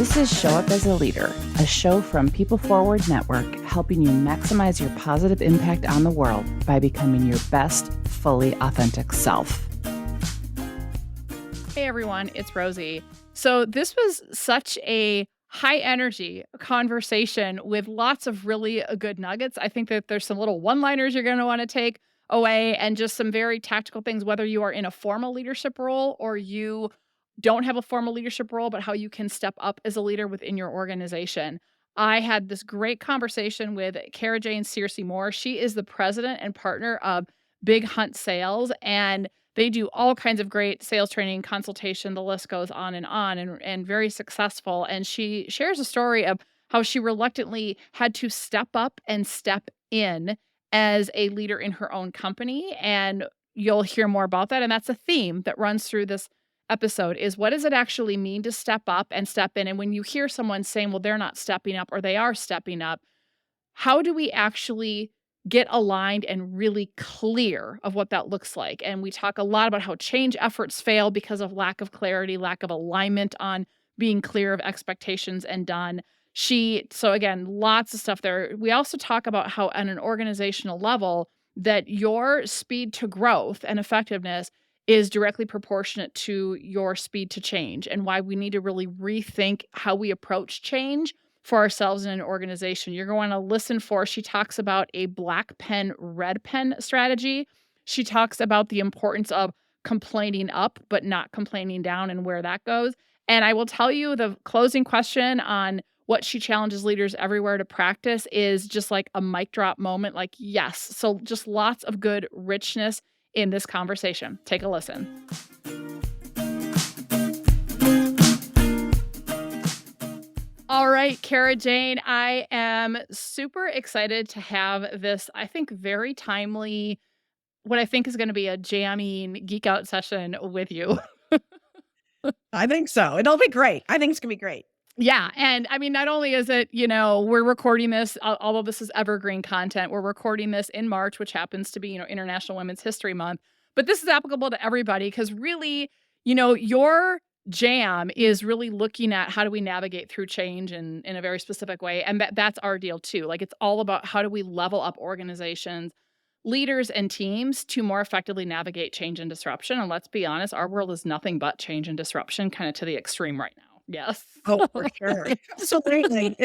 This is Show Up as a Leader, a show from PeopleForward Network, helping you maximize your positive impact on the world by becoming your best, fully authentic self. Hey everyone, it's Rosie. So this was such a high energy conversation with lots of really good nuggets. I think that there's some little one-liners you're going to want to take away and just some very tactical things, whether you are in a formal leadership role or you don't have a formal leadership role, but how you can step up as a leader within your organization. I had this great conversation with Carajane Searcy Moore. She is the president and partner of Big Hunt Sales, and they do all kinds of great sales training, consultation, the list goes on, and very successful. And she shares a story of how she reluctantly had to step up and step in as a leader in her own company. And you'll hear more about that. And that's a theme that runs through this episode is what does it actually mean to step up and step in? And when you hear someone saying, well, they're not stepping up or they are stepping up, how do we actually get aligned and really clear of what that looks like? And we talk a lot about how change efforts fail because of lack of clarity, lack of alignment on being clear of expectations and done. So again, lots of stuff there. We also talk about how on an organizational level that your speed to growth and effectiveness is directly proportionate to your speed to change and why we need to really rethink how we approach change for ourselves in an organization. You're going to listen for, she talks about a black pen, red pen strategy. She talks about the importance of complaining up, but not complaining down and where that goes. And I will tell you the closing question on what she challenges leaders everywhere to practice is just like a mic drop moment, like, yes. So just lots of good richness in this conversation. Take a listen. All right, Carajane, I am super excited to have this, I think, very timely, what I think is going to be a jamming geek out session with you. I think so. It'll be great. I think it's going to be great. Yeah. And I mean, not only is it, we're recording this, although this is evergreen content, we're recording this in March, which happens to be, International Women's History Month. But this is applicable to everybody because really, your jam is really looking at how do we navigate through change in a very specific way. And that's our deal too. Like it's all about how do we level up organizations, leaders and teams to more effectively navigate change and disruption. And let's be honest, our world is nothing but change and disruption kind of to the extreme right now. Yes. Oh, for sure. Absolutely.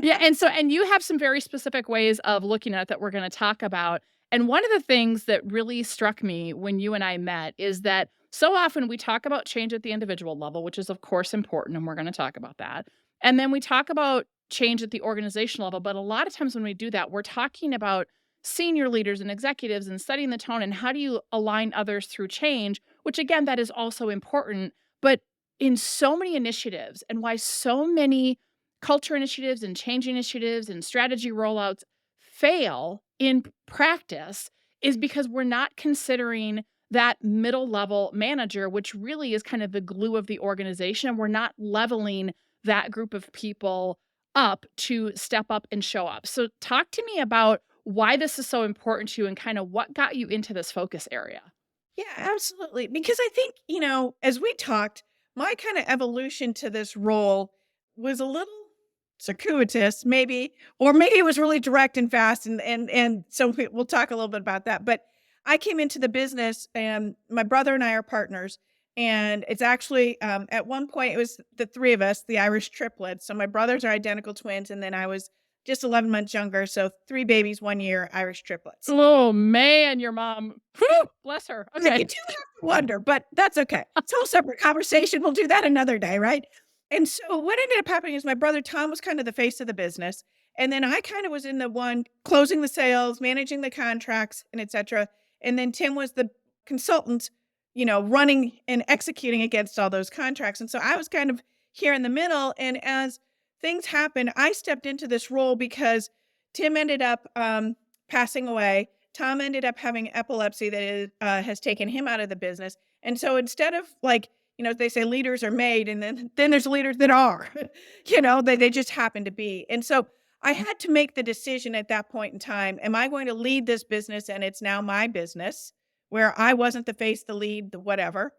Yeah. And you have some very specific ways of looking at it that we're going to talk about. And one of the things that really struck me when you and I met is that so often we talk about change at the individual level, which is of course important. And we're going to talk about that. And then we talk about change at the organizational level. But a lot of times when we do that, we're talking about senior leaders and executives and setting the tone and how do you align others through change, which again, that is also important. But in so many initiatives and why so many culture initiatives and change initiatives and strategy rollouts fail in practice is because we're not considering that middle level manager, which really is kind of the glue of the organization. We're not leveling that group of people up to step up and show up. So talk to me about why this is so important to you and kind of what got you into this focus area. Yeah, absolutely. Because I think, as we talked, my kind of evolution to this role was a little circuitous, maybe, or maybe it was really direct and fast. And so we'll talk a little bit about that. But I came into the business and my brother and I are partners. And it's actually, at one point, it was the three of us, the Irish triplets. So my brothers are identical twins. And then I was just 11 months younger. So 3 babies, 1 year, Irish triplets. Oh, man, your mom. Whew, bless her. Okay. You do have to wonder, but that's okay. It's a whole separate conversation. We'll do that another day, right? And so what ended up happening is my brother Tom was kind of the face of the business. And then I kind of was in the one closing the sales, managing the contracts, and et cetera. And then Tim was the consultant, running and executing against all those contracts. And so I was kind of here in the middle. And as things happened, I stepped into this role because Tim ended up passing away. Tom ended up having epilepsy that has taken him out of the business. And so instead of they say leaders are made and then there's leaders that are, they just happen to be. And so I had to make the decision at that point in time, am I going to lead this business and it's now my business where I wasn't the face, the lead, the whatever,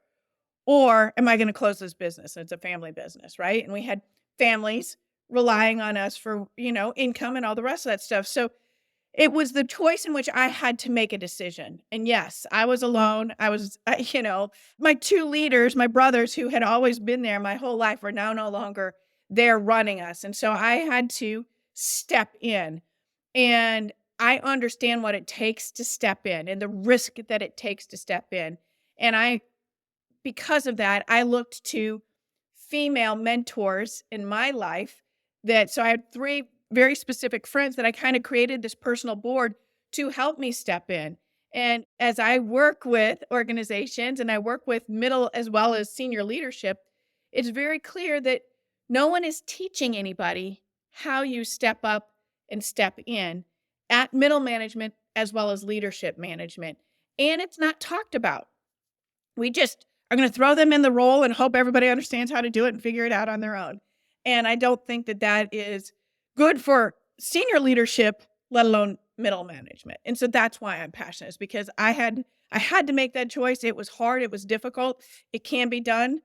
or am I going to close this business? And it's a family business, right? And we had families relying on us for, income and all the rest of that stuff. So it was the choice in which I had to make a decision. And yes, I was alone. My two leaders, my brothers who had always been there my whole life were now no longer there running us. And so I had to step in. And I understand what it takes to step in and the risk that it takes to step in. And because of that, I looked to female mentors in my life so I had three very specific friends that I kind of created this personal board to help me step in. And as I work with organizations and I work with middle as well as senior leadership, it's very clear that no one is teaching anybody how you step up and step in at middle management as well as leadership management. And it's not talked about. We just are going to throw them in the role and hope everybody understands how to do it and figure it out on their own. And I don't think that is good for senior leadership, let alone middle management. And so that's why I'm passionate, is because I had to make that choice. It was hard. It was difficult. It can be done,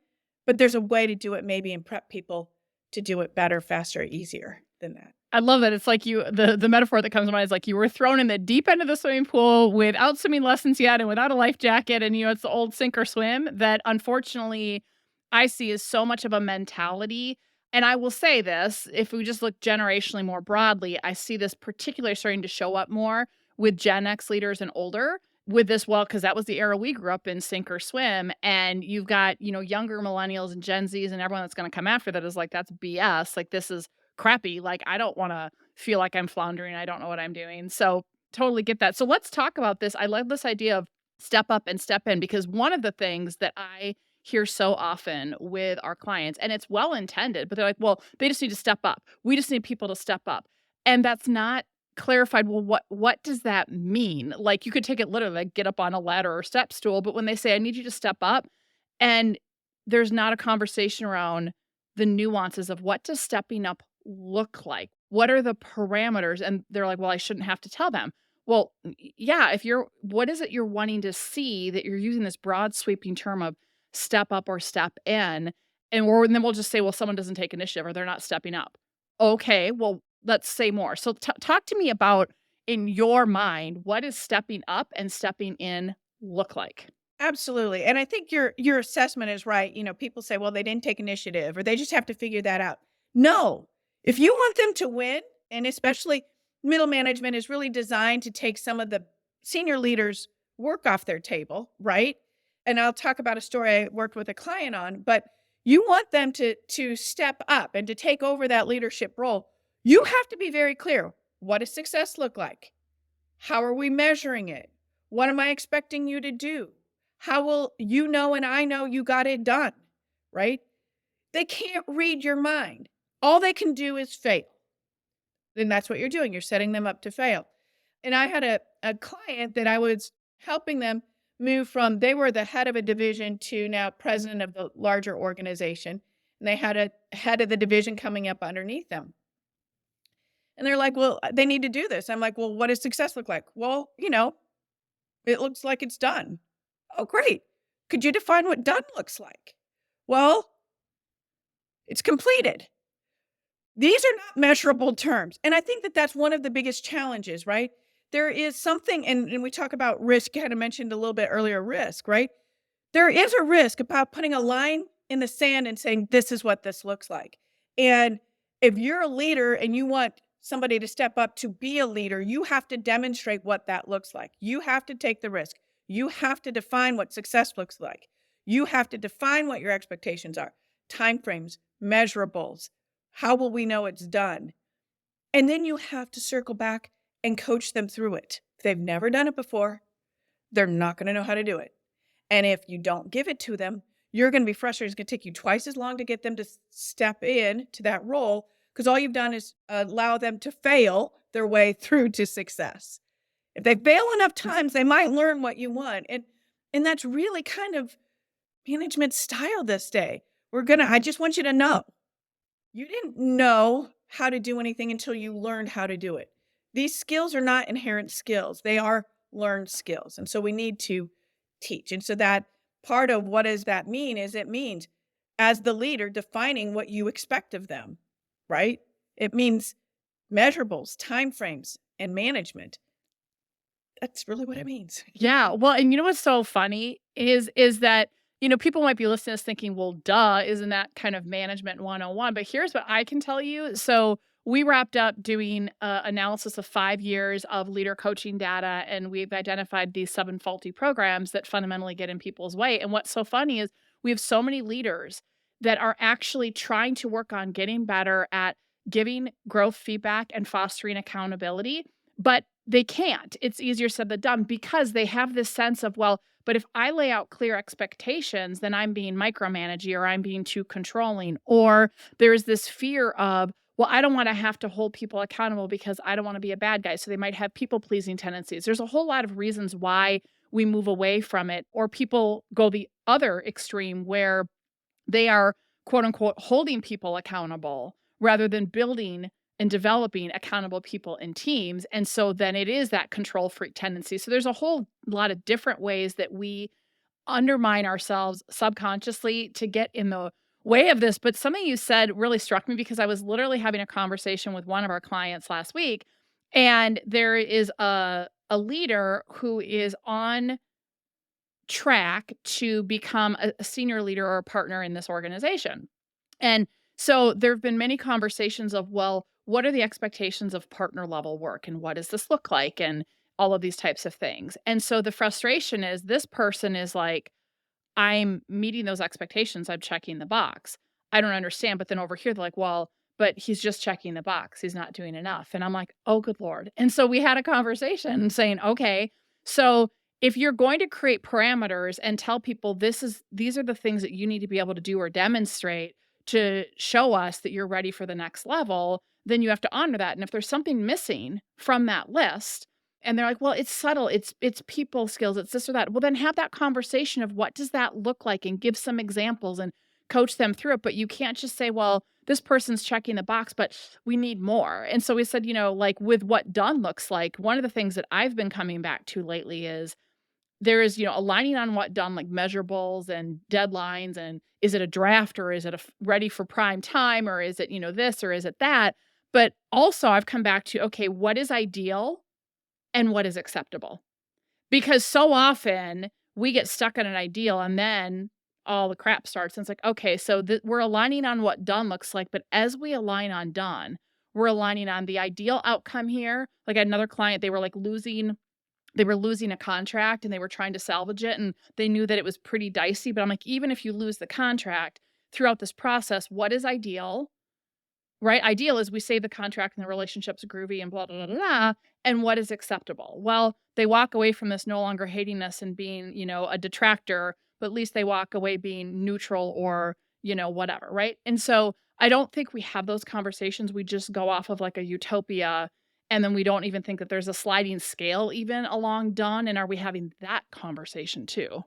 but there's a way to do it maybe and prep people to do it better, faster, easier than that. I love that. It's like the metaphor that comes to mind is like you were thrown in the deep end of the swimming pool without swimming lessons yet and without a life jacket. And, it's the old sink or swim that unfortunately I see is so much of a mentality. And I will say this, if we just look generationally more broadly, I see this particularly starting to show up more with Gen X leaders and older with this, because that was the era we grew up in, sink or swim. And you've got, younger millennials and Gen Zs and everyone that's going to come after that is like, that's BS. Like, this is crappy. Like, I don't want to feel like I'm floundering. I don't know what I'm doing. So totally get that. So let's talk about this. I love this idea of step up and step in, because one of the things that I hear so often with our clients, and it's well intended, but they're like, well, they just need to step up. We just need people to step up. And that's not clarified. Well, what does that mean? Like, you could take it literally, like get up on a ladder or step stool, but when they say, I need you to step up, and there's not a conversation around the nuances of what does stepping up look like? What are the parameters? And they're like, well, I shouldn't have to tell them. Well, yeah, what is it you're wanting to see that you're using this broad sweeping term of step up or step in? And then we'll just say, well, someone doesn't take initiative or they're not stepping up. Okay, well, let's say more. So talk to me about, in your mind, what does stepping up and stepping in look like? Absolutely. And I think your assessment is right. People say, well, they didn't take initiative or they just have to figure that out. No. If you want them to win, and especially middle management is really designed to take some of the senior leaders' work off their table, right? And I'll talk about a story I worked with a client on, but you want them to step up and to take over that leadership role. You have to be very clear. What does success look like? How are we measuring it? What am I expecting you to do? How will you know and I know you got it done, right? They can't read your mind. All they can do is fail. Then that's what you're doing. You're setting them up to fail. And I had a client that I was helping them move from, they were the head of a division to now president of the larger organization. And they had a head of the division coming up underneath them. And they're like, well, they need to do this. I'm like, well, what does success look like? Well, it looks like it's done. Oh, great. Could you define what done looks like? Well, it's completed. These are not measurable terms. And I think that that's one of the biggest challenges, right? There is something, and we talk about risk, kind of mentioned a little bit earlier, risk, right? There is a risk about putting a line in the sand and saying, this is what this looks like. And if you're a leader and you want somebody to step up to be a leader, you have to demonstrate what that looks like. You have to take the risk. You have to define what success looks like. You have to define what your expectations are, timeframes, measurables. How will we know it's done? And then you have to circle back and coach them through it. If they've never done it before, they're not going to know how to do it. And if you don't give it to them, you're going to be frustrated. It's going to take you twice as long to get them to step in to that role, because all you've done is allow them to fail their way through to success. If they fail enough times, they might learn what you want. And that's really kind of management style this day. I just want you to know. You didn't know how to do anything until you learned how to do it. These skills are not inherent skills. They are learned skills. And so we need to teach. And so that part of what does that mean is it means as the leader, defining what you expect of them, right? It means measurables, timeframes, and management. That's really what it means. Yeah. Well, and you know what's so funny is that, people might be listening to this thinking, well, duh, isn't that kind of management 101? But here's what I can tell you. So we wrapped up doing analysis of 5 years of leader coaching data, and we've identified these 7 faulty programs that fundamentally get in people's way. And what's so funny is we have so many leaders that are actually trying to work on getting better at giving growth feedback and fostering accountability, but they can't. It's easier said than done because they have this sense of, well, but if I lay out clear expectations, then I'm being micromanaging or I'm being too controlling. Or there's this fear of, well, I don't want to have to hold people accountable because I don't want to be a bad guy. So they might have people pleasing tendencies. There's a whole lot of reasons why we move away from it, or people go the other extreme where they are, quote unquote, holding people accountable rather than building and developing accountable people in teams. And so then it is that control freak tendency. So there's a whole lot of different ways that we undermine ourselves subconsciously to get in the way of this. But something you said really struck me because I was literally having a conversation with one of our clients last week. And there is a leader who is on track to become a senior leader or a partner in this organization. And so there have been many conversations of, well, what are the expectations of partner level work and what does this look like and all of these types of things. And so the frustration is this person is like, I'm meeting those expectations. I'm checking the box. I don't understand. But then over here, they're like, well, but he's just checking the box. He's not doing enough. And I'm like, oh, good Lord. And so we had a conversation saying, okay, so if you're going to create parameters and tell people these are the things that you need to be able to do or demonstrate to show us that you're ready for the next level, then you have to honor that. And if there's something missing from that list, and they're like, well, it's subtle, it's people skills, it's this or that. Well, then have that conversation of what does that look like and give some examples and coach them through it. But you can't just say, well, this person's checking the box, but we need more. And so we said, like with what done looks like, one of the things that I've been coming back to lately is there is, aligning on what done, like measurables and deadlines. And is it a draft or is it ready for prime time or is it, this or is it that? But also I've come back to, okay, what is ideal and what is acceptable? Because so often we get stuck on an ideal and then all the crap starts. And it's like, okay, so we're aligning on what done looks like. But as we align on done, we're aligning on the ideal outcome here. Like I had another client, they were losing a contract and they were trying to salvage it and they knew that it was pretty dicey. But I'm like, even if you lose the contract throughout this process, what is ideal? Right? Ideal is we save the contract and the relationship's groovy and blah, blah, blah, blah. And what is acceptable? Well, they walk away from this no longer hating us and being, a detractor, but at least they walk away being neutral or, whatever. Right. And so I don't think we have those conversations. We just go off of like a utopia. And then we don't even think that there's a sliding scale even along done. And are we having that conversation too?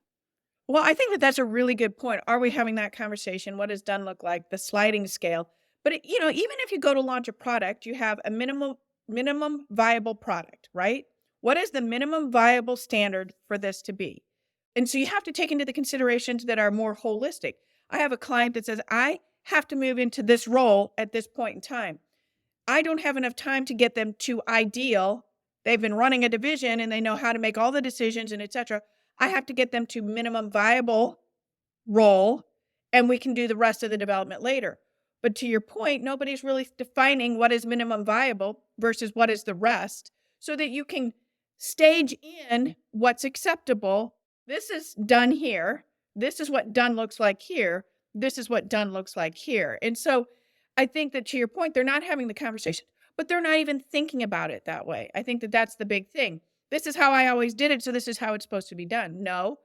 Well, I think that that's a really good point. Are we having that conversation? What does done look like? The sliding scale. But even if you go to launch a product, you have a minimum viable product, right? What is the minimum viable standard for this to be? And so you have to take into the considerations that are more holistic. I have a client that says, I have to move into this role at this point in time. I don't have enough time to get them to ideal. They've been running a division and they know how to make all the decisions and etc. I have to get them to minimum viable role and we can do the rest of the development later. But to your point, nobody's really defining what is minimum viable versus what is the rest so that you can stage in what's acceptable. This is done here. This is what done looks like here. This is what done looks like here. And so I think that to your point, they're not having the conversation, but they're not even thinking about it that way. I think that that's the big thing. This is how I always did it, so this is how it's supposed to be done. No,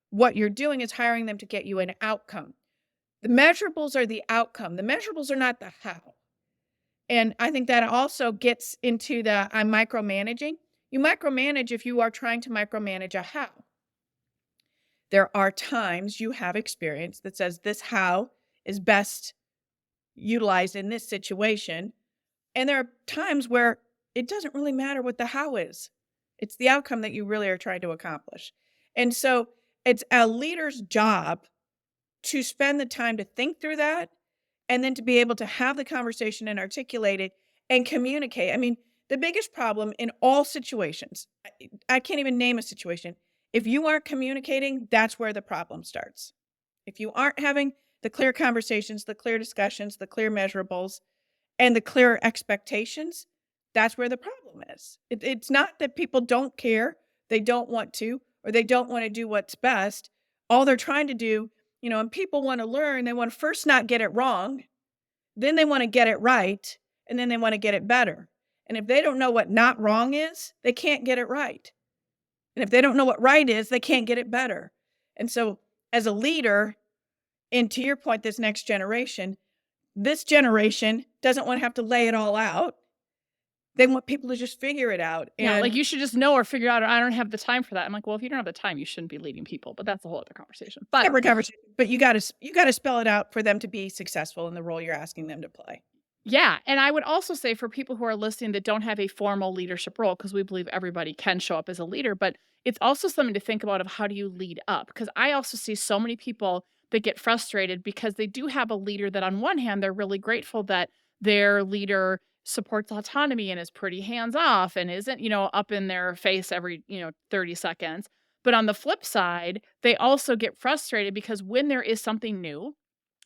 what you're doing is hiring them to get you an outcome. The measurables are the outcome. The measurables are not the how. And I think that also gets into the I'm micromanaging. You micromanage if you are trying to micromanage a how. There are times you have experience that says this how is best utilized in this situation. And there are times where it doesn't really matter what the how is. It's the outcome that you really are trying to accomplish. And so it's a leader's job to spend the time to think through that and then to be able to have the conversation and articulate it and communicate. I mean, the biggest problem in all situations, I can't even name a situation. If you aren't communicating, that's where the problem starts. If you aren't having the clear conversations, the clear discussions, the clear measurables, and the clear expectations, that's where the problem is. It's not that people don't care, they don't want to, or they don't want to do what's best. All they're trying to do, and people want to learn, they want to first not get it wrong, then they want to get it right, and then they want to get it better. And if they don't know what not wrong is, they can't get it right. And if they don't know what right is, they can't get it better. And so as a leader, and to your point, this generation doesn't want to have to lay it all out. They want people to just figure it out. Yeah, And like you should just know or figure out, I don't have the time for that. I'm like, well, if you don't have the time, you shouldn't be leading people. But that's a whole other conversation. But separate conversation, but you got to spell it out for them to be successful in the role you're asking them to play. yeah, and I would also say for people who are listening that don't have a formal leadership role, because we believe everybody can show up as a leader, but it's also something to think about of how do you lead up? Because I also see so many people that get frustrated because they do have a leader that on one hand, they're really grateful that their leader supports autonomy and is pretty hands off and isn't, up in their face every, 30 seconds. But on the flip side, they also get frustrated because when there is something new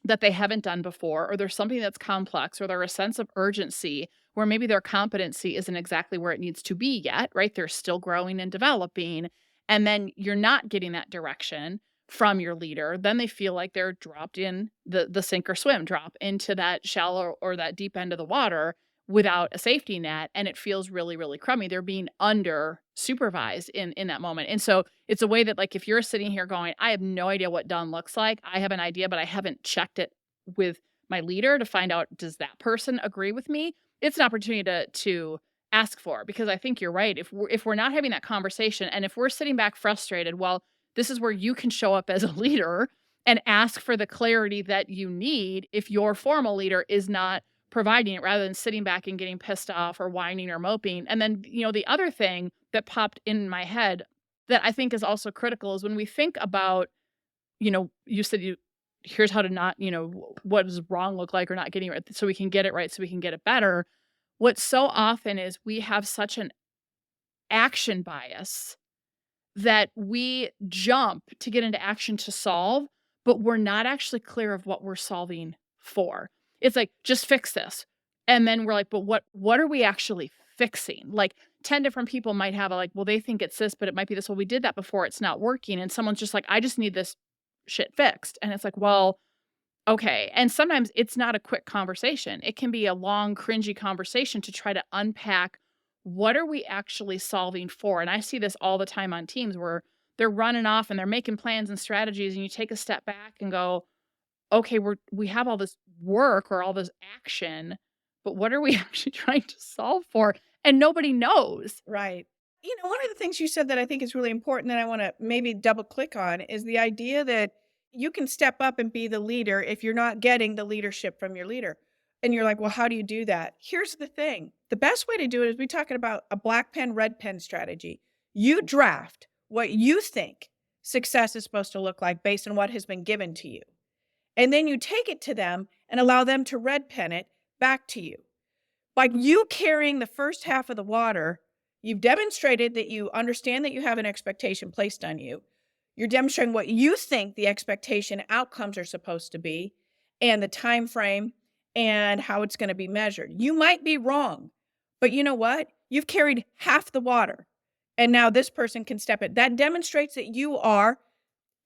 that they haven't done before, or there's something that's complex, or there's a sense of urgency where maybe their competency isn't exactly where it needs to be yet, right? They're still growing and developing. And then you're not getting that direction from your leader. Then they feel like they're dropped in the sink or swim, drop into that shallow or that deep end of the water without a safety net. And it feels really, really crummy. They're being under supervised in that moment. And so it's a way that, like, if you're sitting here going, I have no idea what done looks like. I have an idea, but I haven't checked it with my leader to find out, does that person agree with me? It's an opportunity to ask for, because I think you're right. If we're not having that conversation, and if we're sitting back frustrated, well, this is where you can show up as a leader and ask for the clarity that you need if your formal leader is not providing it, rather than sitting back and getting pissed off or whining or moping. And then, the other thing that popped in my head that I think is also critical is when we think about, you said here's how to not, what does wrong look like or not getting it right, so we can get it right, so we can get it better. What so often is we have such an action bias that we jump to get into action to solve, but we're not actually clear of what we're solving for. It's like, just fix this. And then we're like, but what are we actually fixing? Like 10 different people might have well, they think it's this, but it might be this. Well, we did that before. It's not working. And someone's just like, I just need this shit fixed. And it's like, well, okay. And sometimes it's not a quick conversation. It can be a long, cringy conversation to try to unpack what are we actually solving for. And I see this all the time on teams where they're running off and they're making plans and strategies, and you take a step back and go, okay, we have all this work or all this action, but what are we actually trying to solve for? And nobody knows. Right. One of the things you said that I think is really important that I want to maybe double click on is the idea that you can step up and be the leader if you're not getting the leadership from your leader. And you're like, well, how do you do that? Here's the thing. The best way to do it is we're talking about a black pen, red pen strategy. You draft what you think success is supposed to look like based on what has been given to you. And then you take it to them and allow them to red pen it back to you. By you carrying the first half of the water, you've demonstrated that you understand that you have an expectation placed on you. You're demonstrating what you think the expectation outcomes are supposed to be and the time frame and how it's going to be measured. You might be wrong, but you know what? You've carried half the water, and now this person can step it. That demonstrates that you are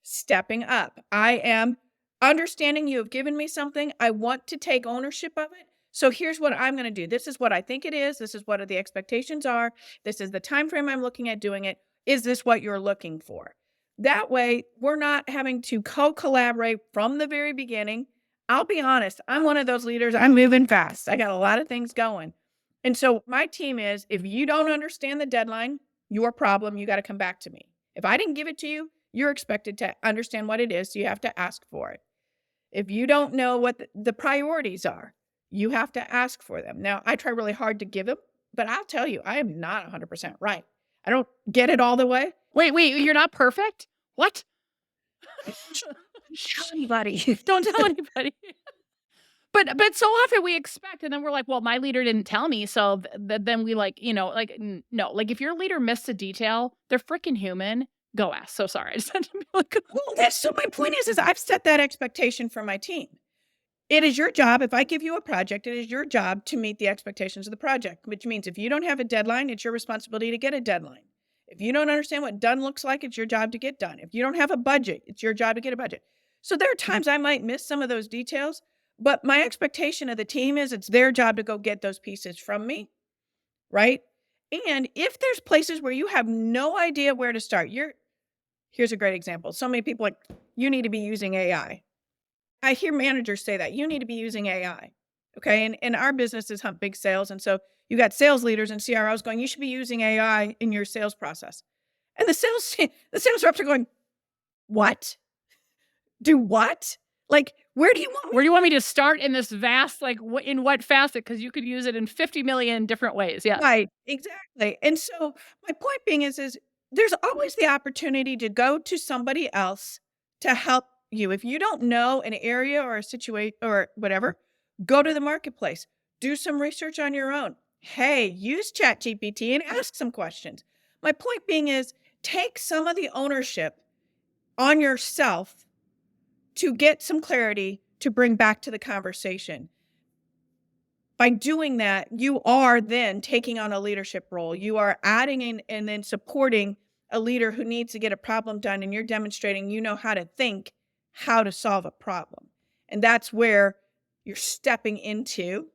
stepping up. I am understanding you have given me something. I want to take ownership of it. So here's what I'm going to do. This is what I think it is. This is what the expectations are. This is the time frame I'm looking at doing it. Is this what you're looking for? That way, we're not having to co-collaborate from the very beginning. I'll be honest, I'm one of those leaders. I'm moving fast. I got a lot of things going. And so my team is, if you don't understand the deadline, your problem, you got to come back to me. If I didn't give it to you, you're expected to understand what it is. So you have to ask for it. If you don't know what the priorities are, you have to ask for them. Now, I try really hard to give them, but I'll tell you, I am not 100% right. I don't get it all the way. Wait, you're not perfect? What? Tell anybody. Don't tell anybody. But so often we expect, and then we're like, well, my leader didn't tell me, so then we like, no, like if your leader missed a detail, they're freaking human. Go ask. So sorry, I just had to be like, Well, that's so my point is I've set that expectation for my team. It is your job. If I give you a project, it is your job to meet the expectations of the project, which means if you don't have a deadline, it's your responsibility to get a deadline. If you don't understand what done looks like, it's your job to get done. If you don't have a budget, it's your job to get a budget. So there are times I might miss some of those details, but my expectation of the team is it's their job to go get those pieces from me, right? And if there's places where you have no idea where to start, here's a great example. So many people are like, you need to be using AI. I hear managers say that you need to be using AI. Okay. And our business is Hunt Big Sales. And so you got sales leaders and CROs going, you should be using AI in your sales process. And the sales reps are going, what? Do what? Like, where do you want me to start in this vast, like in what facet? Because you could use it in 50 million different ways. Yeah. Right. Exactly. And so my point being is there's always the opportunity to go to somebody else to help you. If you don't know an area or a situation or whatever, go to the marketplace, do some research on your own. Hey, use ChatGPT and ask some questions. My point being is take some of the ownership on yourself to get some clarity to bring back to the conversation. By doing that, you are then taking on a leadership role. You are adding in and then supporting a leader who needs to get a problem done, and you're demonstrating you know how to think, how to solve a problem. And that's where you're stepping into,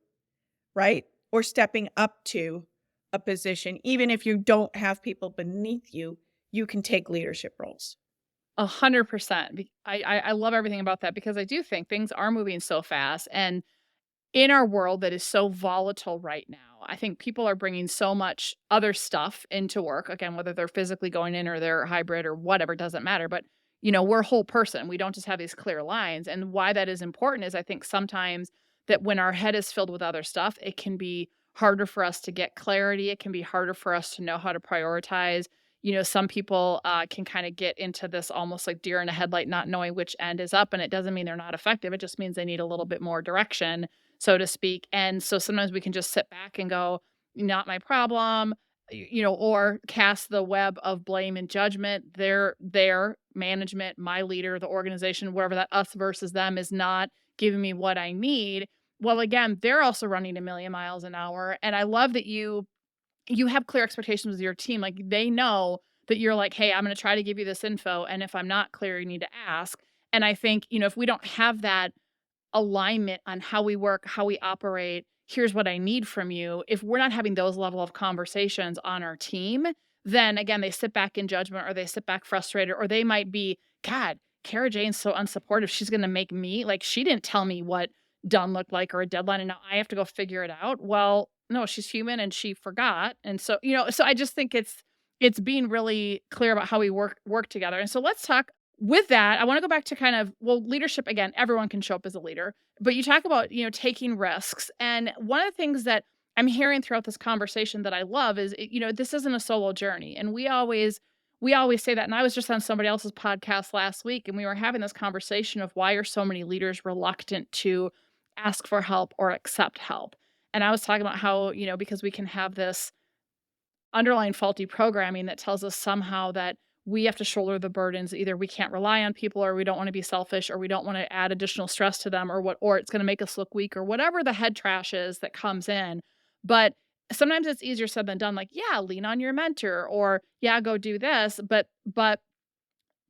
right? Or stepping up to a position. Even if you don't have people beneath you, you can take leadership roles. 100%. I love everything about that because I do think things are moving so fast. And in our world that is so volatile right now, I think people are bringing so much other stuff into work. Again, whether they're physically going in or they're hybrid or whatever, doesn't matter. But, we're a whole person. We don't just have these clear lines. And why that is important is I think sometimes that when our head is filled with other stuff, it can be harder for us to get clarity. It can be harder for us to know how to prioritize. Some people can kind of get into this almost like deer in a headlight, not knowing which end is up. And it doesn't mean they're not effective. It just means they need a little bit more direction, so to speak. And so sometimes we can just sit back and go, not my problem, or cast the web of blame and judgment. Their management, my leader, the organization, wherever that us versus them is not giving me what I need. Well, again, they're also running a million miles an hour. And I love that you have clear expectations with your team. Like they know that you're like, hey, I'm going to try to give you this info. And if I'm not clear, you need to ask. And I think, if we don't have that alignment on how we work, how we operate, here's what I need from you. If we're not having those level of conversations on our team, then again, they sit back in judgment or they sit back frustrated, or they might be, God, Carajane's so unsupportive. She's going to make me like, she didn't tell me what done looked like or a deadline. And now I have to go figure it out. Well, no, she's human and she forgot. And so, so I just think it's being really clear about how we work together. And so let's talk with that. I want to go back to kind of, leadership again, everyone can show up as a leader, but you talk about, taking risks. And one of the things that I'm hearing throughout this conversation that I love is, this isn't a solo journey. And we always say that. And I was just on somebody else's podcast last week and we were having this conversation of why are so many leaders reluctant to ask for help or accept help. And I was talking about how, because we can have this underlying faulty programming that tells us somehow that we have to shoulder the burdens. Either we can't rely on people or we don't want to be selfish or we don't want to add additional stress to them or it's going to make us look weak or whatever the head trash is that comes in. But sometimes it's easier said than done. Like, yeah, lean on your mentor or yeah, go do this. But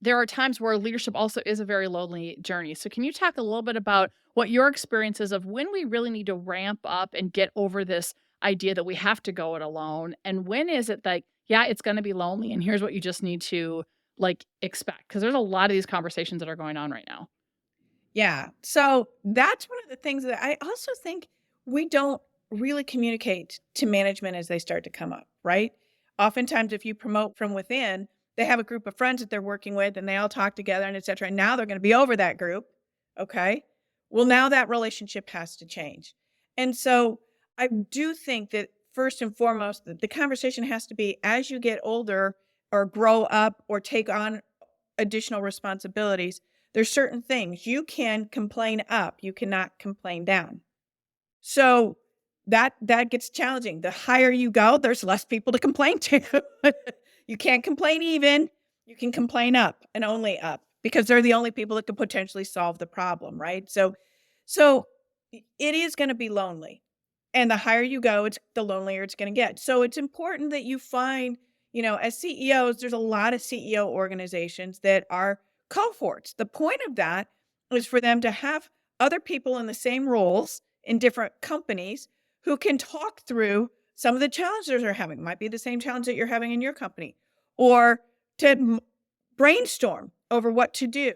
there are times where leadership also is a very lonely journey. So can you talk a little bit about what your experience is of when we really need to ramp up and get over this idea that we have to go it alone? And when is it like, yeah, it's going to be lonely and here's what you just need to like expect? Because there's a lot of these conversations that are going on right now. Yeah. So that's one of the things that I also think we don't really communicate to management as they start to come up, right? Oftentimes, if you promote from within, they have a group of friends that they're working with and they all talk together and et cetera. And now they're going to be over that group. Okay. Well, now that relationship has to change. And so I do think that first and foremost, the conversation has to be as you get older or grow up or take on additional responsibilities, there's certain things you can complain up, you cannot complain down. So that gets challenging. The higher you go, there's less people to complain to. You can't complain even, you can complain up and only up because they're the only people that could potentially solve the problem, right? So it is going to be lonely. And the higher you go, it's the lonelier it's going to get. So it's important that you find, as CEOs, there's a lot of CEO organizations that are cohorts. The point of that is for them to have other people in the same roles in different companies who can talk through some of the challenges they're having. It might be the same challenge that you're having in your company, or to brainstorm over what to do.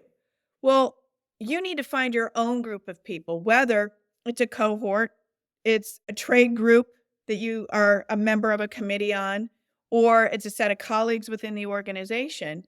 Well, you need to find your own group of people, whether it's a cohort, it's a trade group that you are a member of a committee on, or it's a set of colleagues within the organization.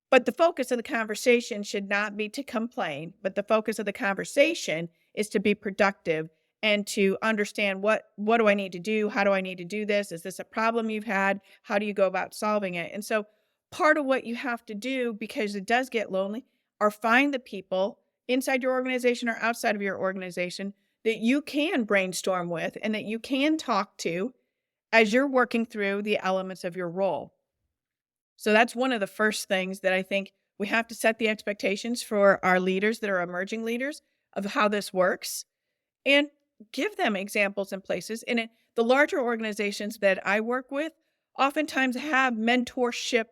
But the focus of the conversation should not be to complain, but the focus of the conversation is to be productive and to understand what do I need to do? How do I need to do this? Is this a problem you've had? How do you go about solving it? And so part of what you have to do, because it does get lonely, are find the people inside your organization or outside of your organization that you can brainstorm with and that you can talk to as you're working through the elements of your role. So that's one of the first things that I think we have to set the expectations for our leaders that are emerging leaders of how this works and give them examples and places. And the larger organizations that I work with oftentimes have mentorship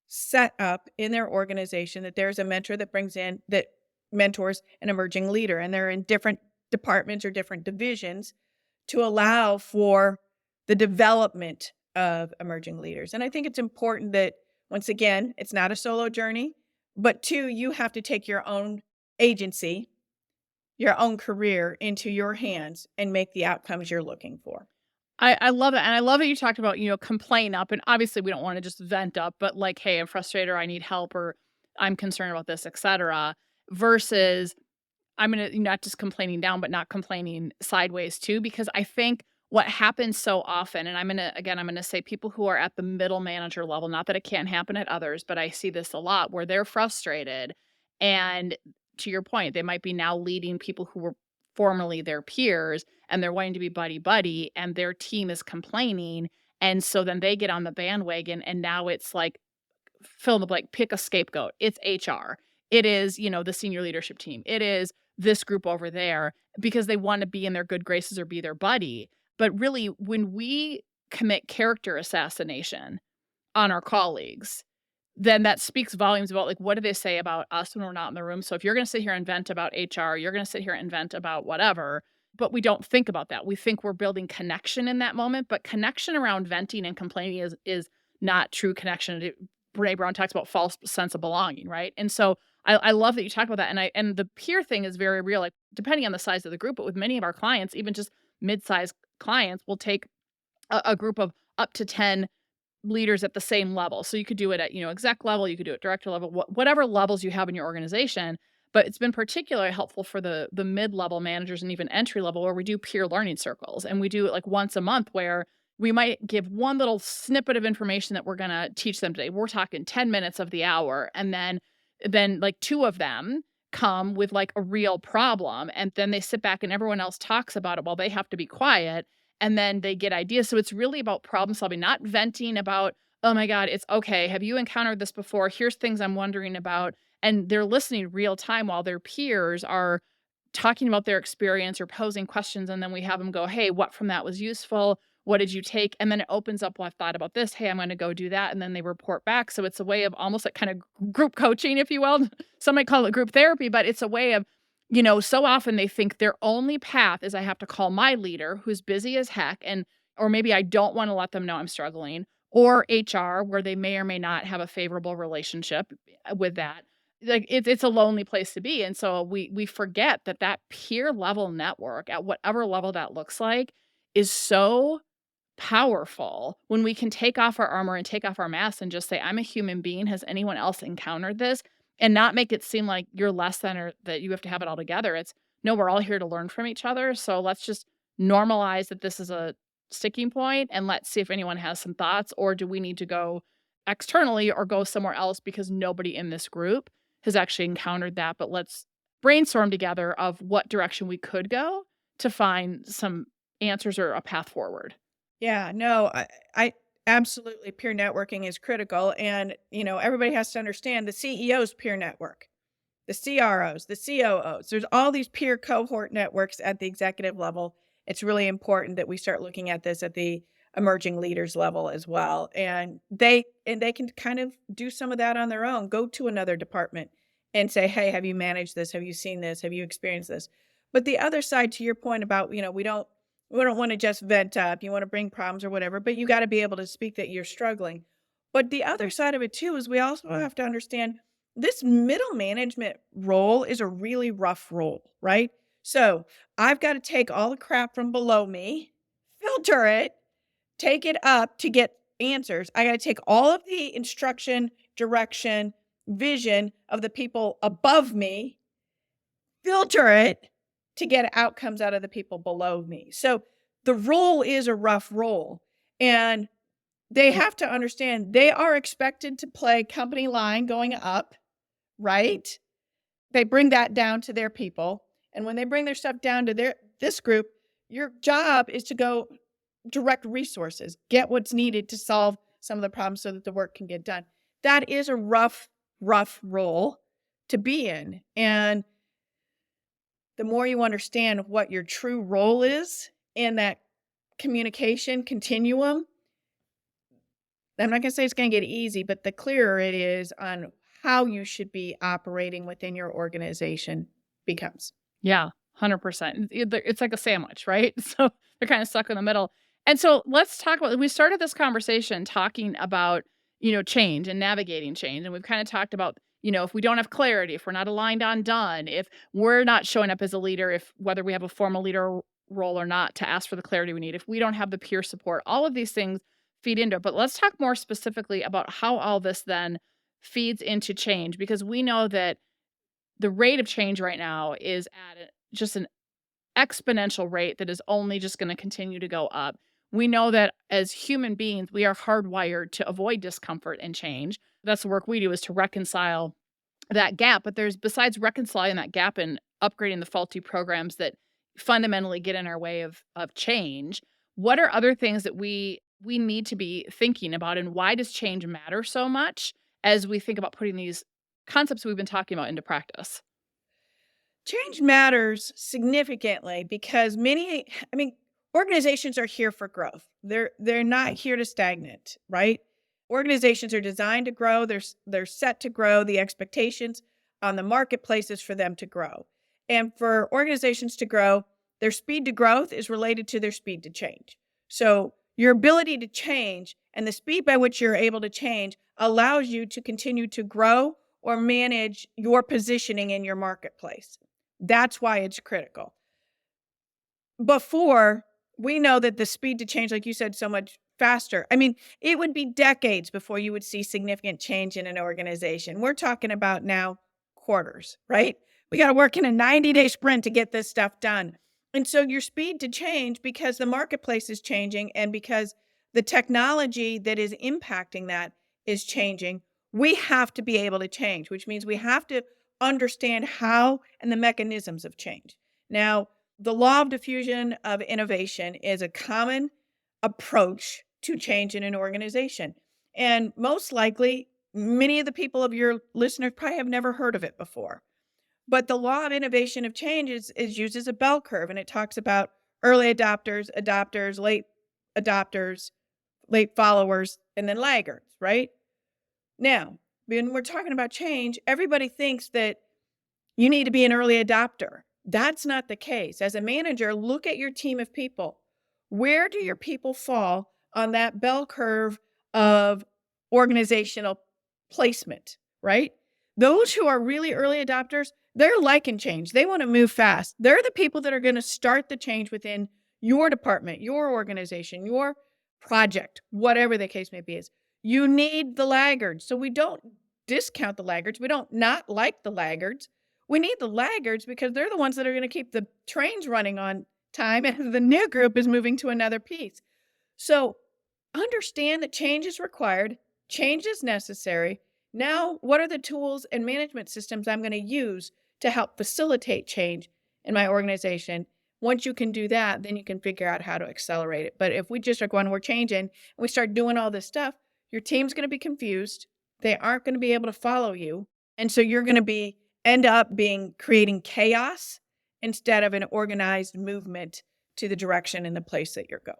set up in their organization, that there's a mentor that brings in, that mentors an emerging leader, and they're in different departments or different divisions to allow for the development of emerging leaders. And I think it's important that, once again, it's not a solo journey, but two, you have to take your own agency, your own career into your hands and make the outcomes you're looking for. I love it. And I love that you talked about, complain up. And obviously we don't want to just vent up, but like, hey, I'm frustrated, or I need help, or I'm concerned about this, etc. Versus I'm going to not just complaining down, but not complaining sideways too, because I think what happens so often, and I'm going to say people who are at the middle manager level, not that it can't happen at others, but I see this a lot where they're frustrated. And to your point, they might be now leading people who were formerly their peers, and they're wanting to be buddy, and their team is complaining. And so then they get on the bandwagon, and now it's like, fill in the blank, pick a scapegoat. It's HR. It is, the senior leadership team. It is this group over there, because they want to be in their good graces or be their buddy. But really, when we commit character assassination on our colleagues, then that speaks volumes about, like, what do they say about us when we're not in the room? So if you're going to sit here and vent about HR, you're going to sit here and vent about whatever, but we don't think about that. We think we're building connection in that moment, but connection around venting and complaining is not true connection. Brene Brown talks about false sense of belonging, right? And so I love that you talk about that. And the peer thing is very real, like, depending on the size of the group, but with many of our clients, even just mid-sized clients, will take a group of up to 10 leaders at the same level. So you could do it at, exec level, you could do it director level, whatever levels you have in your organization. But it's been particularly helpful for the mid-level managers and even entry level, where we do peer learning circles. And we do it like once a month, where we might give one little snippet of information that we're going to teach them today. We're talking 10 minutes of the hour. And then like two of them come with like a real problem. And then they sit back and everyone else talks about it while they have to be quiet. And then they get ideas. So it's really about problem solving, not venting about, oh my God, it's okay. Have you encountered this before? Here's things I'm wondering about. And they're listening real time while their peers are talking about their experience or posing questions. And then we have them go, hey, what from that was useful? What did you take? And then it opens up, well, I've thought about this. Hey, I'm going to go do that. And then they report back. So it's a way of almost like kind of group coaching, if you will. Some might call it group therapy, but it's a way of, so often they think their only path is I have to call my leader who's busy as heck, or maybe I don't want to let them know I'm struggling, or HR, where they may or may not have a favorable relationship with that. Like it's a lonely place to be. And so we forget that peer level network, at whatever level that looks like, is so powerful when we can take off our armor and take off our mask and just say, I'm a human being. Has anyone else encountered this? And not make it seem like you're less than, or that you have to have it all together. It's, no, we're all here to learn from each other. So let's just normalize that this is a sticking point, and let's see if anyone has some thoughts, or do we need to go externally or go somewhere else because nobody in this group has actually encountered that, but let's brainstorm together of what direction we could go to find some answers or a path forward. Yeah, no, I absolutely peer networking is critical. And, everybody has to understand the CEO's peer network, the CROs, the COOs. There's all these peer cohort networks at the executive level. It's really important that we start looking at this at the emerging leaders level as well. And they can kind of do some of that on their own. Go to another department and say, "Hey, have you managed this? Have you seen this? Have you experienced this?" But the other side to your point about, we don't want to just vent up. You want to bring problems or whatever, but you got to be able to speak that you're struggling. But the other side of it too is we also have to understand this middle management role is a really rough role, right? So I've got to take all the crap from below me, filter it, take it up to get answers. I got to take all of the instruction, direction, vision of the people above me, filter it to get outcomes out of the people below me. So the role is a rough role. And they have to understand they are expected to play company line going up, right? They bring that down to their people. And when they bring their stuff down to this group, your job is to go direct resources, get what's needed to solve some of the problems so that the work can get done. That is a rough role to be in. And the more you understand what your true role is in that communication continuum, I'm not going to say it's going to get easy, but the clearer it is on how you should be operating within your organization becomes. Yeah, 100%. It's like a sandwich, right? So they're kind of stuck in the middle. And so let's talk about, we started this conversation talking about, change and navigating change. And we've kind of talked about, if we don't have clarity, if we're not aligned on done, if we're not showing up as a leader, if whether we have a formal leader role or not to ask for the clarity we need, if we don't have the peer support, all of these things feed into it. But let's talk more specifically about how all this then feeds into change, because we know that the rate of change right now is at just an exponential rate that is only just going to continue to go up. We know that as human beings, we are hardwired to avoid discomfort and change. That's the work we do, is to reconcile that gap. But besides reconciling that gap and upgrading the faulty programs that fundamentally get in our way of change, what are other things that we need to be thinking about, and why does change matter so much as we think about putting these concepts we've been talking about into practice? Change matters significantly because organizations are here for growth. They're not here to stagnate, right? Organizations are designed to grow. They're set to grow. The expectations on the marketplace is for them to grow. And for organizations to grow, their speed to growth is related to their speed to change. So your ability to change and the speed by which you're able to change allows you to continue to grow or manage your positioning in your marketplace. That's why it's critical. Before, we know that the speed to change, like you said, so much faster. It would be decades before you would see significant change in an organization. We're talking about now quarters, right? We got to work in a 90-day sprint to get this stuff done. And so your speed to change, because the marketplace is changing and because the technology that is impacting that is changing, we have to be able to change, which means we have to understand how and the mechanisms of change. Now, the law of diffusion of innovation is a common approach to change in an organization. And most likely, many of the people of your listeners probably have never heard of it before. But the law of innovation of change is used as a bell curve, and it talks about early adopters, late adopters, late followers, and then laggards, right? Now, when we're talking about change, everybody thinks that you need to be an early adopter. That's not the case. As a manager, look at your team of people. Where do your people fall on that bell curve of organizational placement, right? Those who are really early adopters, they're liking change. They want to move fast. They're the people that are going to start the change within your department, your organization, your project, whatever the case may be. You need the laggards. So we don't discount the laggards. We don't not like the laggards. We need the laggards because they're the ones that are going to keep the trains running on time and the new group is moving to another piece. So understand that change is required, change is necessary, Now, what are the tools and management systems I'm going to use to help facilitate change in my organization? Once you can do that, then you can figure out how to accelerate it. But if we just are going, we're changing, and we start doing all this stuff, your team's going to be confused. They aren't going to be able to follow you. And so you're going to end up creating chaos instead of an organized movement to the direction and the place that you're going.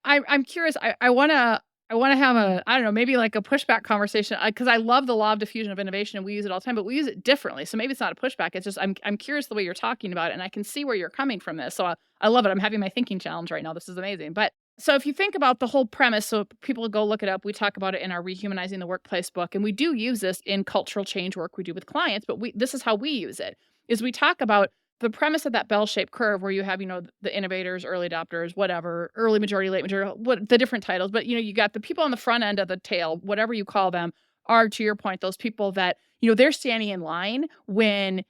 I'm curious. I wanna have a, I don't know, maybe like a pushback conversation, because I love the law of diffusion of innovation and we use it all the time, but we use it differently. So maybe it's not a pushback. It's just I'm curious the way you're talking about it, and I can see where you're coming from this. So I love it. I'm having my thinking challenge right now. This is amazing. But so if you think about the whole premise, so people go look it up. We talk about it in our Rehumanizing the Workplace book, and we do use this in cultural change work we do with clients. But this is how we use it: is we talk about the premise of that bell-shaped curve where you have, the innovators, early adopters, whatever, early majority, late majority, what the different titles, but you got the people on the front end of the tail, whatever you call them, are, to your point, those people that, they're standing in line when,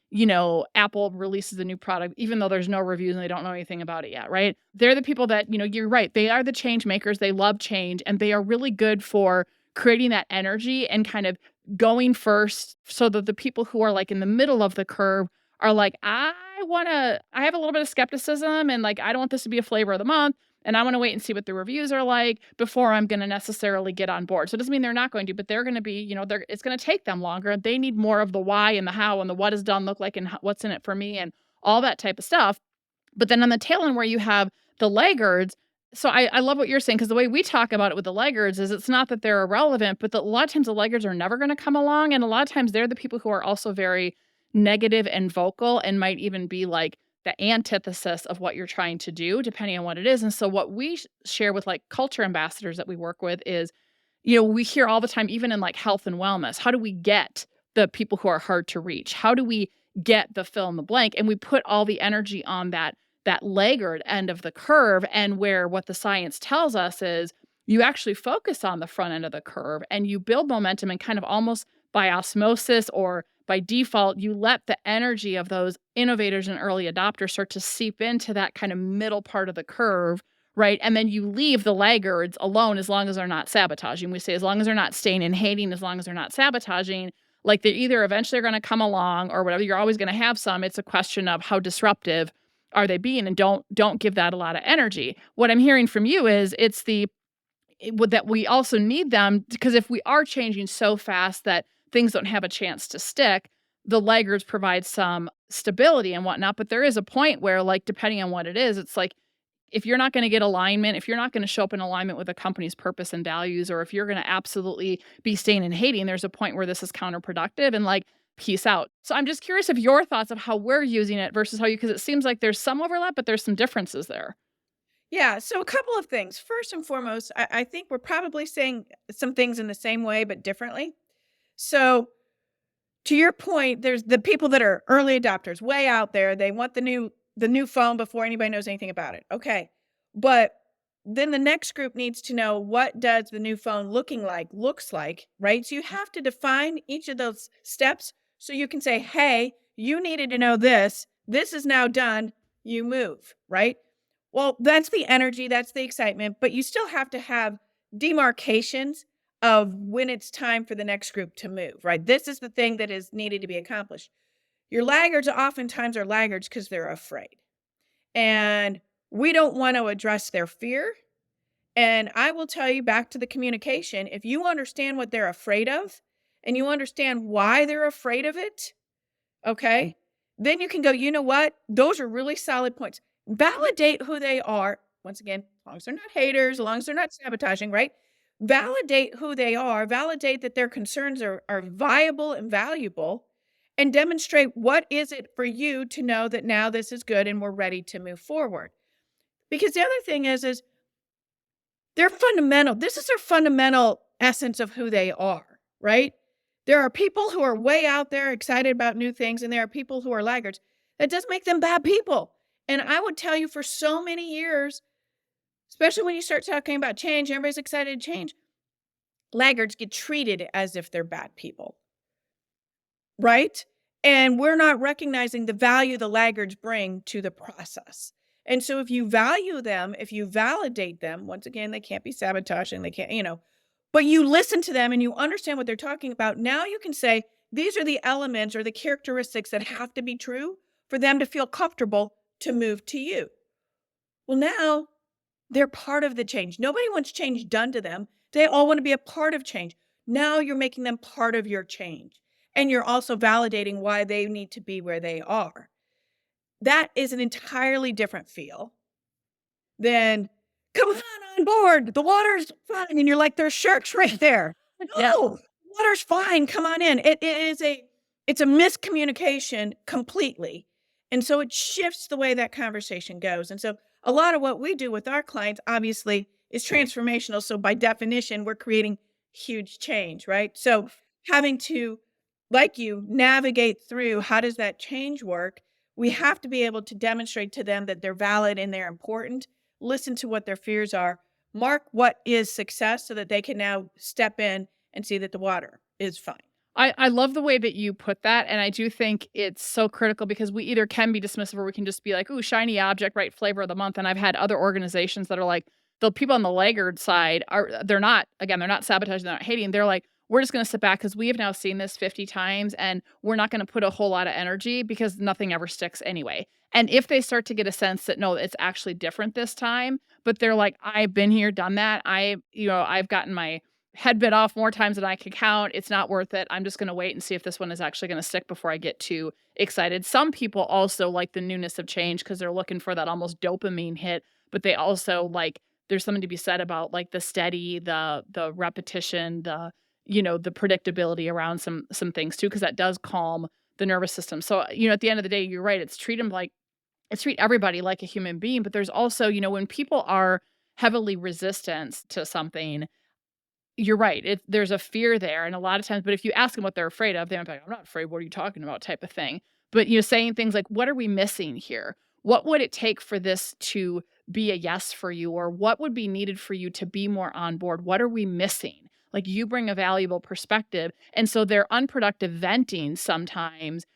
Apple releases a new product, even though there's no reviews and they don't know anything about it yet, right? They're the people that, you're right. They are the change makers. They love change, and they are really good for creating that energy and kind of going first, so that the people who are like in the middle of the curve are like, I have a little bit of skepticism, and like, I don't want this to be a flavor of the month, and I want to wait and see what the reviews are like before I'm going to necessarily get on board. So it doesn't mean they're not going to, but they're going to be, it's going to take them longer. They need more of the why and the how and the what does done look like and what's in it for me and all that type of stuff. But then on the tail end where you have the laggards, so I love what you're saying, because the way we talk about it with the laggards is it's not that they're irrelevant, but a lot of times the laggards are never going to come along. And a lot of times they're the people who are also very negative and vocal and might even be like the antithesis of what you're trying to do, depending on what it is. And so what we share with like culture ambassadors that we work with is, we hear all the time, even in like health and wellness, how do we get the people who are hard to reach? How do we get the fill in the blank? And we put all the energy on that laggard end of the curve, and where what the science tells us is you actually focus on the front end of the curve and you build momentum, and kind of almost by osmosis or by default, you let the energy of those innovators and early adopters start to seep into that kind of middle part of the curve, right? And then you leave the laggards alone as long as they're not sabotaging. We say as long as they're not staying and hating, as long as they're not sabotaging, like they're either eventually going to come along or whatever. You're always going to have some. It's a question of how disruptive are they being, and don't give that a lot of energy. What I'm hearing from you is that we also need them, because if we are changing so fast that things don't have a chance to stick, the laggards provide some stability and whatnot. But there is a point where, like, depending on what it is, it's like, if you're not going to get alignment, if you're not going to show up in alignment with a company's purpose and values, or if you're going to absolutely be staying and hating, there's a point where this is counterproductive, and like, peace out. So I'm just curious of your thoughts of how we're using it versus because it seems like there's some overlap, but there's some differences there. Yeah, so a couple of things. First and foremost, I think we're probably saying some things in the same way, but differently. So to your point, there's the people that are early adopters, way out there. They want the new phone before anybody knows anything about it. Okay. But then the next group needs to know, what does the new phone looks like, right? So you have to define each of those steps so you can say, hey, you needed to know this. This is now done. You move, right? Well, that's the energy, that's the excitement, but you still have to have demarcations of when it's time for the next group to move, right? This is the thing that is needed to be accomplished. Your laggards oftentimes are laggards because they're afraid. And we don't want to address their fear. And I will tell you, back to the communication, if you understand what they're afraid of and you understand why they're afraid of it, okay, then you can go, you know what? Those are really solid points. Validate who they are. Once again, as long as they're not haters, as long as they're not sabotaging, right? Validate who they are, validate that their concerns are viable and valuable, and demonstrate what is it for you to know that now this is good and we're ready to move forward. Because the other thing is they're fundamental. This is their fundamental essence of who they are, right? There are people who are way out there excited about new things, and there are people who are laggards. That doesn't make them bad people. And I would tell you, for so many years, especially when you start talking about change, everybody's excited to change, laggards get treated as if they're bad people, right? And we're not recognizing the value the laggards bring to the process. And so if you value them, if you validate them, once again, they can't be sabotaging, they can't, but you listen to them and you understand what they're talking about. Now you can say, these are the elements or the characteristics that have to be true for them to feel comfortable to move to you. Well, now they're part of the change. Nobody wants change done to them. They all want to be a part of change. Now you're making them part of your change. And you're also validating why they need to be where they are. That is an entirely different feel than, come on board, the water's fine. And you're like, there's sharks right there. Yeah. No, water's fine, come on in. It's a miscommunication completely. And so it shifts the way that conversation goes. And so a lot of what we do with our clients, obviously, is transformational. So by definition, we're creating huge change, right? So having to, like you, navigate through how does that change work, we have to be able to demonstrate to them that they're valid and they're important, listen to what their fears are, mark what is success so that they can now step in and see that the water is fine. I love the way that you put that. And I do think it's so critical because we either can be dismissive or we can just be like, ooh, shiny object, right? Flavor of the month. And I've had other organizations that are like, the people on the laggard side they're not sabotaging, they're not hating. They're like, we're just going to sit back because we have now seen this 50 times and we're not going to put a whole lot of energy because nothing ever sticks anyway. And if they start to get a sense that, no, it's actually different this time, but they're like, I've been here, done that. I've gotten my head bit off more times than I can count. It's not worth it. I'm just going to wait and see if this one is actually going to stick before I get too excited. Some people also like the newness of change because they're looking for that almost dopamine hit, but they also like, there's something to be said about like the steady, the repetition, the predictability around some things too, because that does calm the nervous system. So, at the end of the day, you're right. It's treat everybody like a human being, but there's also, when people are heavily resistant to something, you're right. There's a fear there. And a lot of times, but if you ask them what they're afraid of, they're like, I'm not afraid. What are you talking about? Type of thing. But, saying things like, what are we missing here? What would it take for this to be a yes for you? Or what would be needed for you to be more on board? What are we missing? Like you bring a valuable perspective. And so their unproductive venting sometimes,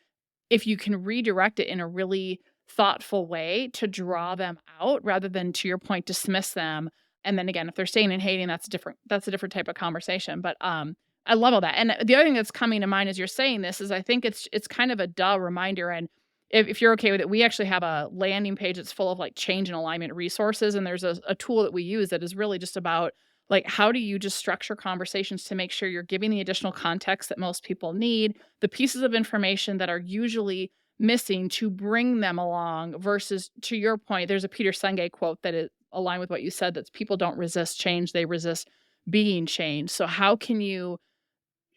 if you can redirect it in a really thoughtful way to draw them out rather than, to your point, dismiss them. And then again, if they're staying and hating, that's a different type of conversation. But I love all that. And the other thing that's coming to mind as you're saying this is I think it's kind of a duh reminder. And if you're okay with it, we actually have a landing page that's full of like change and alignment resources. And there's a tool that we use that is really just about like, how do you just structure conversations to make sure you're giving the additional context that most people need, the pieces of information that are usually missing to bring them along versus, to your point, there's a Peter Senge quote that is aligned with what you said, that people don't resist change, they resist being changed. So how can you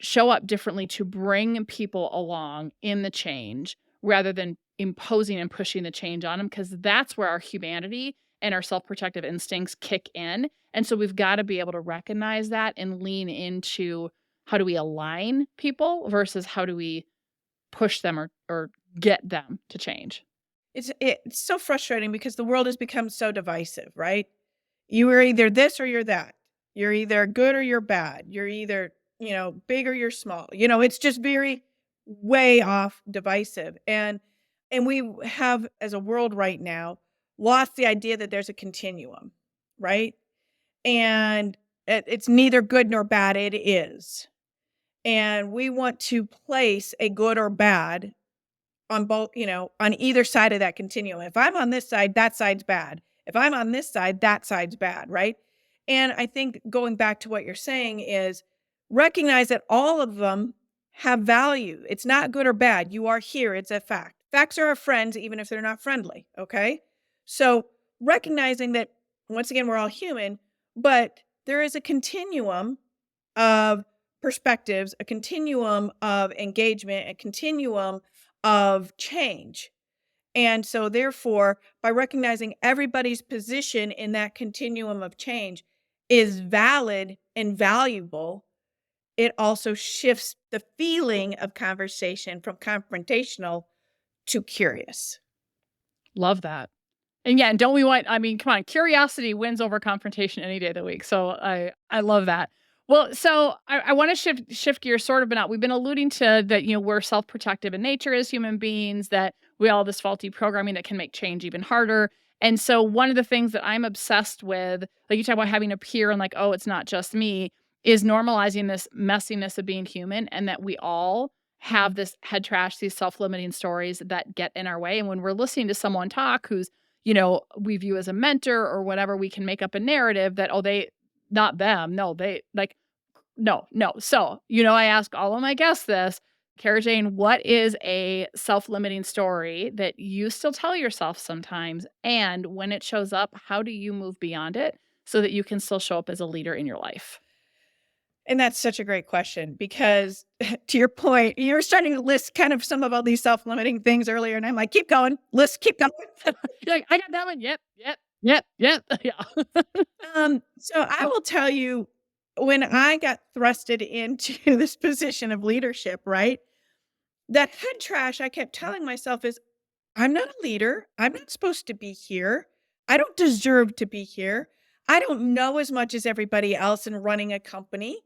show up differently to bring people along in the change rather than imposing and pushing the change on them? Because that's where our humanity and our self-protective instincts kick in. And so we've got to be able to recognize that and lean into how do we align people versus how do we push them or get them to change. It's so frustrating because the world has become so divisive, right? You are either this or you're that. You're either good or you're bad. You're either, big or you're small. It's just very way off divisive. And we have, as a world right now, lost the idea that there's a continuum, right? And it's neither good nor bad. It is. And we want to place a good or bad on both, on either side of that continuum. If I'm on this side, that side's bad. If I'm on this side, that side's bad, right? And I think going back to what you're saying is recognize that all of them have value. It's not good or bad. You are here. It's a fact. Facts are our friends, even if they're not friendly, okay? So recognizing that, once again, we're all human, but there is a continuum of perspectives, a continuum of engagement, a continuum of change. And so therefore, by recognizing everybody's position in that continuum of change is valid and valuable, it also shifts the feeling of conversation from confrontational to curious. Love that. And yeah, and don't we want, come on, curiosity wins over confrontation any day of the week. So I love that. Well, so I want to shift gears sort of, but not. We've been alluding to that, we're self-protective in nature as human beings, that we all have this faulty programming that can make change even harder. And so one of the things that I'm obsessed with, like you talk about having a peer and like, oh, it's not just me, is normalizing this messiness of being human, and that we all have this head trash, these self-limiting stories that get in our way. And when we're listening to someone talk who's, we view as a mentor or whatever, we can make up a narrative that, oh, they, not them. No, they like, no, no. So, I ask all of my guests this, Carajane, what is a self-limiting story that you still tell yourself sometimes? And when it shows up, how do you move beyond it so that you can still show up as a leader in your life? And that's such a great question because to your point, you were starting to list kind of some of all these self-limiting things earlier. And I'm like, keep going, keep going. You're like, I got that one. Yep. Yeah. So I will tell you, when I got thrusted into this position of leadership, right? That head trash I kept telling myself is, I'm not a leader. I'm not supposed to be here. I don't deserve to be here. I don't know as much as everybody else in running a company.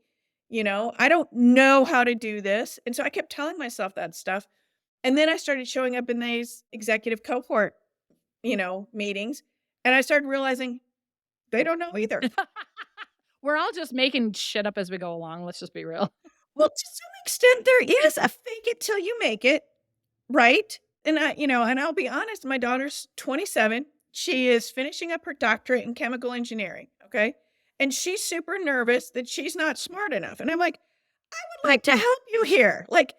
I don't know how to do this. And so I kept telling myself that stuff. And then I started showing up in these executive cohort, meetings. And I started realizing they don't know either. We're all just making shit up as we go along. Let's just be real. Well, to some extent, there is a fake it till you make it, right? And and I'll be honest, my daughter's 27. She is finishing up her doctorate in chemical engineering. Okay. And she's super nervous that she's not smart enough. And I'm like, I would like to help you here. Like,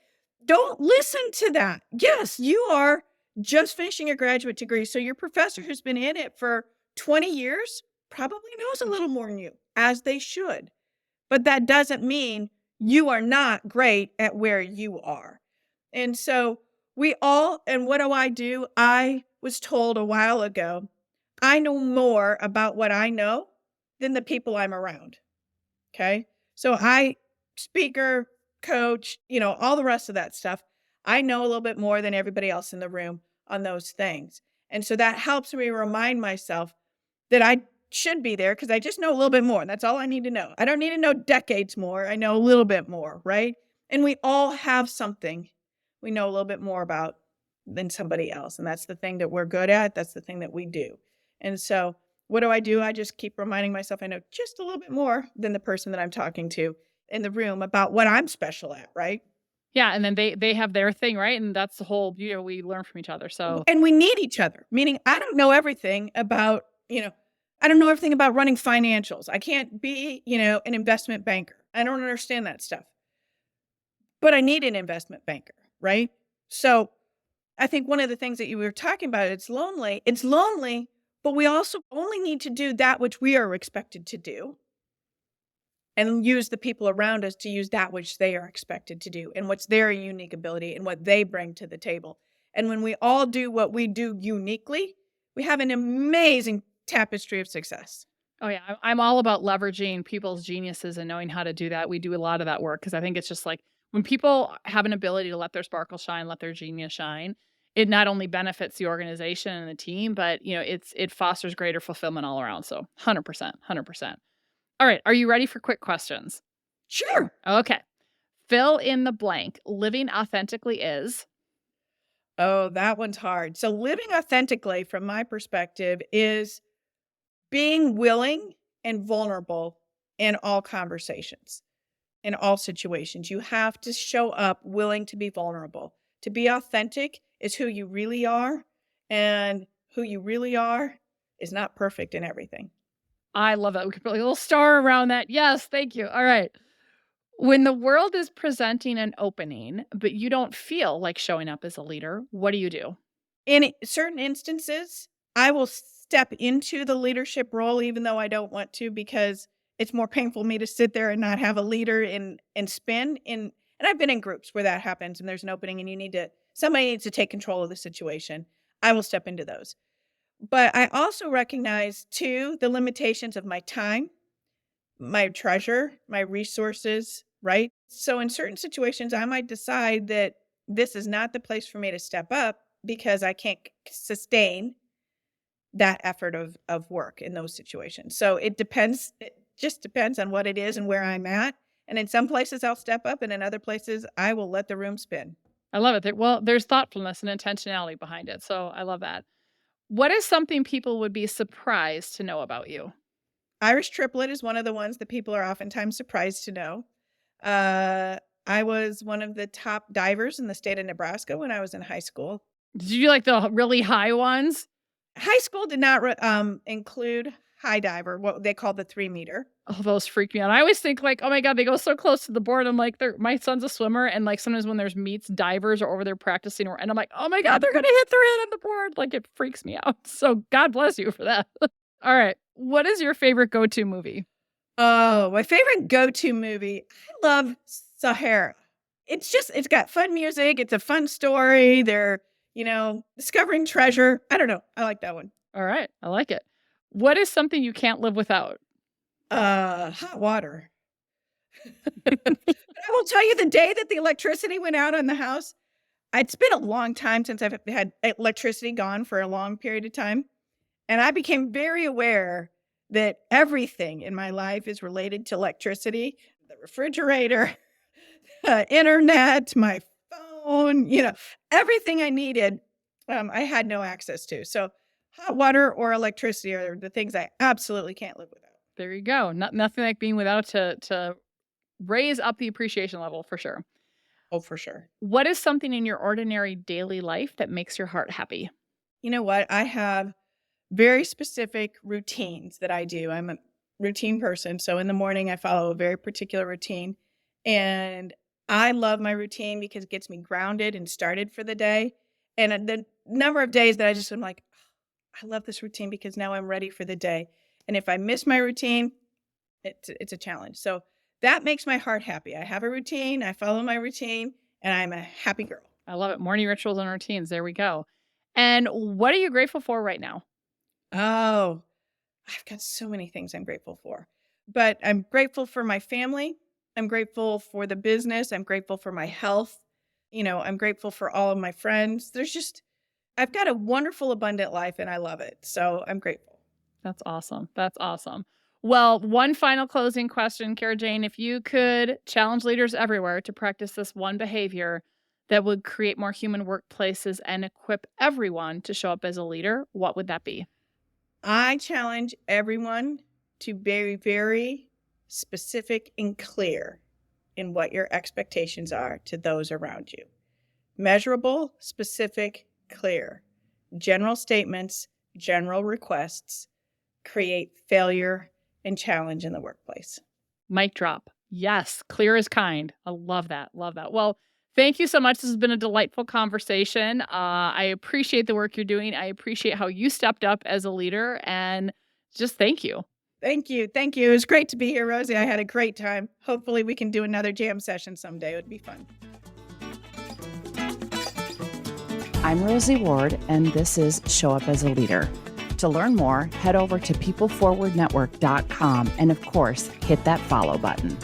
don't listen to that. Yes, you are just finishing a graduate degree. So your professor who's been in it for 20 years probably knows a little more than you, as they should. But that doesn't mean you are not great at where you are. And so and what do? I was told a while ago, I know more about what I know than the people I'm around. Okay. So speaker, coach, all the rest of that stuff. I know a little bit more than everybody else in the room on those things. And so that helps me remind myself that I should be there because I just know a little bit more. That's all I need to know. I don't need to know decades more. I know a little bit more, right? And we all have something we know a little bit more about than somebody else. And that's the thing that we're good at. That's the thing that we do. And so what do? I just keep reminding myself I know just a little bit more than the person that I'm talking to in the room about what I'm special at, right? Yeah, and then they have their thing, right? And that's the whole, we learn from each other. So and we need each other, meaning I don't know everything about, I don't know everything about running financials. I can't be, an investment banker. I don't understand that stuff. But I need an investment banker, right? So I think one of the things that you were talking about, it's lonely. It's lonely, but we also only need to do that which we are expected to do and use the people around us to use that which they are expected to do and what's their unique ability and what they bring to the table. And when we all do what we do uniquely, we have an amazing tapestry of success. Oh yeah, I'm all about leveraging people's geniuses and knowing how to do that. We do a lot of that work because I think it's just like when people have an ability to let their sparkle shine, let their genius shine, it not only benefits the organization and the team, but it fosters greater fulfillment all around. So 100%. All right, are you ready for quick questions? Sure. Okay. Fill in the blank. Living authentically is? Oh, that one's hard. So living authentically, from my perspective, is being willing and vulnerable in all conversations, in all situations. You have to show up willing to be vulnerable. To be authentic is who you really are, and who you really are is not perfect in everything. I love that. We could put a little star around that. Yes, thank you. All right. When the world is presenting an opening, but you don't feel like showing up as a leader, what do you do? In certain instances, I will step into the leadership role, even though I don't want to, because it's more painful for me to sit there and not have a leader and spin in. And I've been in groups where that happens and there's an opening and somebody needs to take control of the situation. I will step into those. But I also recognize too, the limitations of my time, my treasure, my resources, right? So in certain situations, I might decide that this is not the place for me to step up because I can't sustain that effort of work in those situations. So it depends. It just depends on what it is and where I'm at. And in some places I'll step up and in other places I will let the room spin. I love it. Well, there's thoughtfulness and intentionality behind it. So I love that. What is something people would be surprised to know about you? Irish triplet is one of the ones that people are oftentimes surprised to know. I was one of the top divers in the state of Nebraska when I was in high school. Did you like the really high ones? High school did not include high diver, what they call the 3-meter. Oh, those freak me out. I always think like, oh my God, they go so close to the board. I'm like, my son's a swimmer. And like sometimes when there's meets, divers are over there practicing. And I'm like, oh my God, they're going to hit their head on the board. Like it freaks me out. So God bless you for that. All right. What is your favorite go-to movie? Oh, my favorite go-to movie. I love Sahara. It's got fun music. It's a fun story. They're, discovering treasure. I don't know. I like that one. All right. I like it. What is something you can't live without? Hot water. But I will tell you, the day that the electricity went out on the house, it's been a long time since I've had electricity gone for a long period of time. And I became very aware that everything in my life is related to electricity. The refrigerator, internet, my phone, everything I needed, I had no access to. So hot water or electricity are the things I absolutely can't live without. There you go. Nothing like being without to raise up the appreciation level for sure. Oh, for sure. What is something in your ordinary daily life that makes your heart happy? You know what? I have very specific routines that I do. I'm a routine person. So in the morning, I follow a very particular routine. And I love my routine because it gets me grounded and started for the day. And the number of days that I just am like, I love this routine because now I'm ready for the day. And if I miss my routine, it's a challenge. So that makes my heart happy. I have a routine, I follow my routine, and I'm a happy girl. I love it. Morning rituals and routines. There we go. And what are you grateful for right now? Oh, I've got so many things I'm grateful for. But I'm grateful for my family. I'm grateful for the business. I'm grateful for my health. I'm grateful for all of my friends. I've got a wonderful, abundant life, and I love it. So I'm grateful. That's awesome. That's awesome. Well, one final closing question, Carajane. If you could challenge leaders everywhere to practice this one behavior that would create more human workplaces and equip everyone to show up as a leader, what would that be? I challenge everyone to be very, very specific and clear in what your expectations are to those around you. Measurable, specific, clear. General statements, general requests create failure and challenge in the workplace. Mic drop. Yes, clear as kind. I love that. Love that. Well, thank you so much. This has been a delightful conversation. I appreciate the work you're doing. I appreciate how you stepped up as a leader, and just thank you. Thank you. Thank you. It was great to be here, Rosie. I had a great time. Hopefully we can do another jam session someday. It would be fun. I'm Rosie Ward, and this is Show Up as a Leader. To learn more, head over to PeopleForwardNetwork.com and, of course, hit that follow button.